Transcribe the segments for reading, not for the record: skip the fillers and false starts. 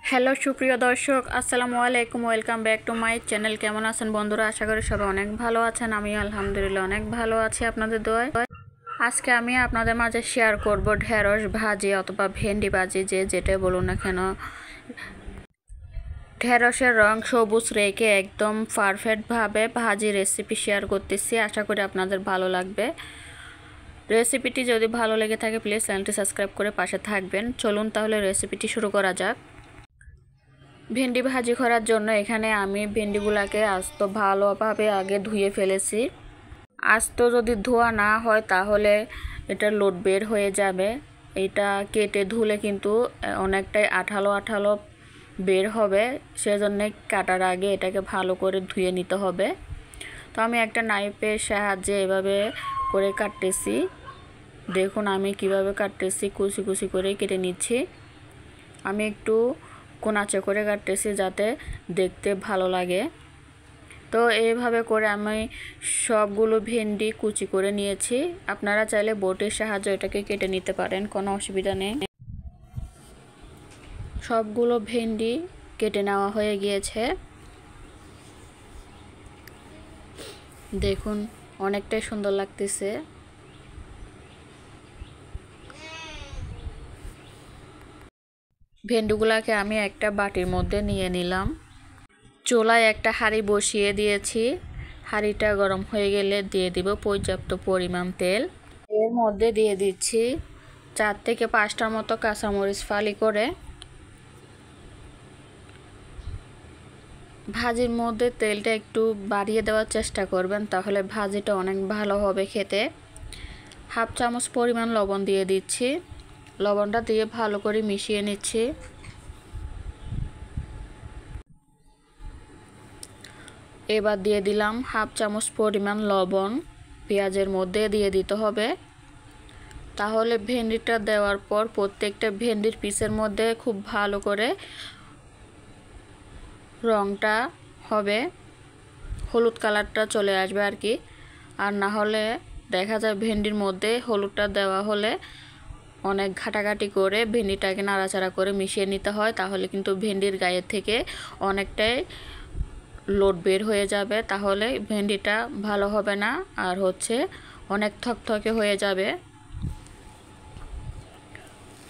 Hello সুপ্রিয় দর্শক, আসসালামু আলাইকুম। Welcome back to my channel. কেমন আছেন বন্ধুরা? আশা করি সবাই অনেক ভালো আছেন। আমি আলহামদুলিল্লাহ অনেক ভালো আছি আপনাদের দোয়ায়। আজকে আমি আপনাদের মাঝে শেয়ার করব ঢেঁড়স ভাজি অথবা ভেন্ডি ভাজি, যেটা বলুন না কেন। ঢেঁড়সের রং সবুজ রেখে একদম পারফেক্টভাবে ভাজি রেসিপি শেয়ার করতেছি। আশা করি আপনাদের ভালো লাগবে। রেসিপিটি যদি ভালো লেগে থাকে প্লিজ চ্যানেলটি সাবস্ক্রাইব করে পাশে থাকবেন। চলুন তাহলে রেসিপিটি শুরু করা যাক। ভেন্ডি ভাজি করার জন্য এখানে আমি ভেন্ডিগুলোকে আস্ত ভালোভাবে আগে ধুয়ে ফেলেছি। আস্ত যদি ধোয়া না হয় তাহলে এটা লোড বের হয়ে যাবে। এটা কেটে ধুলে কিন্তু অনেকটাই আঠালো আঠালো বের হবে, সেজন্য কাটার আগে এটাকে ভালো করে ধুয়ে নিতে হবে। তো আমি একটা নাইফের সাহায্যে এভাবে করে কাটতেছি। দেখুন আমি কিভাবে কাটতেছি, কুচি কুচি করে কেটে নিচ্ছি। আমি একটু কোনাচে করে কাটতেছি যাতে দেখতে ভালো লাগে। তো এইভাবে করে আমি সবগুলো ভেন্ডি কুচি করে নিয়েছি। আপনারা চাইলে বটির সাহায্যে এটাকে কেটে নিতে পারেন, কোনো অসুবিধা নেই। সবগুলো ভেন্ডি কেটে নেওয়া হয়ে গিয়েছে। দেখুন অনেকটাই সুন্দর লাগতেছে। ভেন্ডিগুলোকে আমি একটা বাটির মধ্যে নিয়ে নিলাম। চুলায় একটা হাঁড়ি বসিয়ে দিয়েছি। হাঁড়িটা গরম হয়ে গেলে দিয়ে দিব পর্যাপ্ত পরিমাণ তেল। এর মধ্যে দিয়ে দিচ্ছি 4 থেকে 5টার মতো কাঁচামরিচ ফালি করে। ভাজির মধ্যে তেলটা একটু বাড়িয়ে দেওয়ার চেষ্টা করবেন, তাহলে ভাজিটা অনেক ভালো হবে খেতে। হাফ চামচ পরিমাণ লবণ দিয়ে দিচ্ছি। লবণটা দিয়ে ভালো করে মিশিয়ে নিচ্ছি। এবার দিয়ে দিলাম হাফ চামচ পরিমাণ লবণ। পেঁয়াজের মধ্যে দিয়ে দিতে হবে। তাহলে ভেন্ডিটা দেওয়ার পর প্রত্যেকটা ভেন্ডির পিসের মধ্যে খুব ভালো করে রঙটা হবে, হলুদ কালারটা চলে আসবে আর কি। আর না হলে দেখা যায় ভেন্ডির মধ্যে হলুদটা দেওয়া হলে অনেক ঘাটাঘাটি করে ভেন্ডিটাকে নাড়াচাড়া করে মিশিয়ে নিতে হয়, তাহলে কিন্তু ভেন্ডির গায়ের থেকে অনেকটাই লোড বের হয়ে যাবে। তাহলে ভেন্ডিটা ভালো হবে না, আর অনেক থকথকে হয়ে যাবে।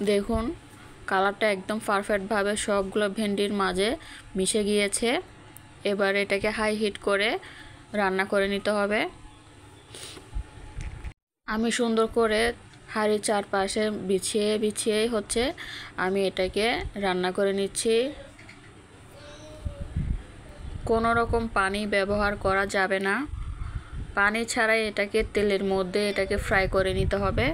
দেখুন কালারটা একদম পারফেক্টভাবে সবগুলো ভেন্ডির মাঝে মিশে গিয়েছে। এবার এটাকে হাই হিট করে রান্না করে নিতে হবে। আমি সুন্দর করে হাঁড়ির চারপাশে বিছিয়ে বিছিয়ে আমি এটাকে রান্না করে নিচ্ছি। কোনো রকম পানি ব্যবহার করা যাবে না। পানি ছাড়াই এটাকে তেলের মধ্যে ফ্রাই করে নিতে হবে।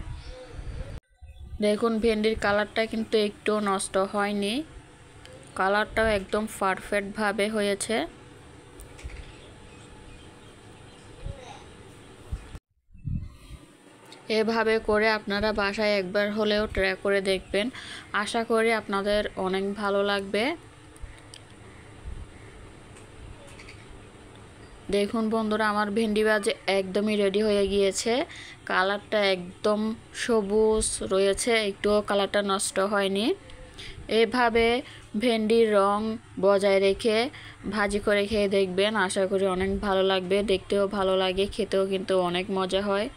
দেখুন ভেন্ডির কালারটা কিন্তু একটু নষ্ট হয়নি, কালারটাও একদম পারফেক্টভাবে হয়েছে। এভাবে করে আপনারা বাসায় একবার হলেও ট্রাই করে দেখবেন। আশা করি আপনাদের অনেক ভালো লাগবে। দেখুন বন্ধুরা আমার ভেন্ডি ভাজি একদমই রেডি হয়ে গিয়েছে। কালারটা একদম সবুজ রয়েছে, একটুও কালারটা নষ্ট হয়নি। এভাবে ভেন্ডির রং বজায় রেখে ভাজি করে খেয়ে দেখবেন, আশা করি অনেক ভালো লাগবে। দেখতেও ভালো লাগে, খেতেও কিন্তু অনেক মজা হয়।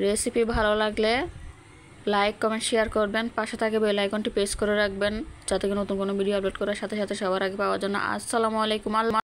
রেসিপি ভালো লাগলে লাইক কমেন্ট শেয়ার করবেন, পাশে থাকে বেল আইকনটি প্রেস করে রাখবেন যাতে নতুন কোনো ভিডিও আপলোড করার সাথে সাথে সবার আগে পাওয়ার জন্য। আসসালামু আলাইকুম।